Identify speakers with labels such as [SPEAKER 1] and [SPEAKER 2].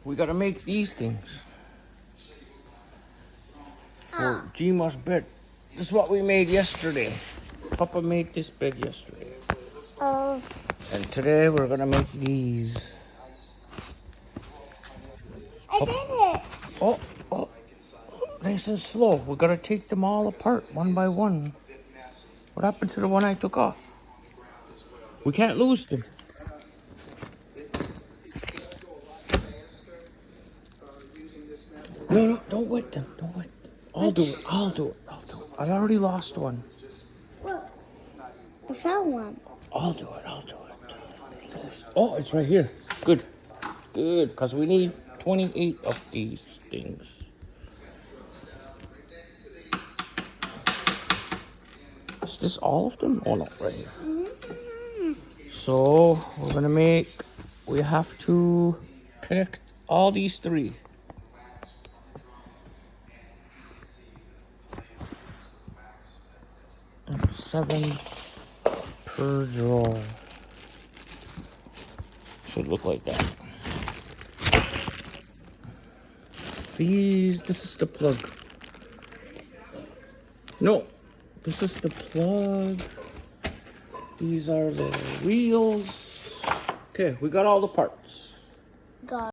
[SPEAKER 1] We gotta make these things for Jima's bed. This is what we made yesterday. Papa made this bed yesterday.
[SPEAKER 2] Oh.
[SPEAKER 1] And today we're gonna make these.
[SPEAKER 2] I did it.
[SPEAKER 1] Oh, nice and slow. We gotta take them all apart one by one. What happened to the one I took off? We can't lose them. No, don't wet them. Don't wet them. I'll do it. I already lost one.
[SPEAKER 2] Look. I found one.
[SPEAKER 1] I'll do it. Oh, it's right here. Good. Because we need 28 of these things. Is this all of them? Oh, no, right here. So, we have to connect all these three. And 7 per drawer. Should look like that. This is the plug. No, this is the plug. These are the wheels. Okay, we got all the parts.
[SPEAKER 2] God.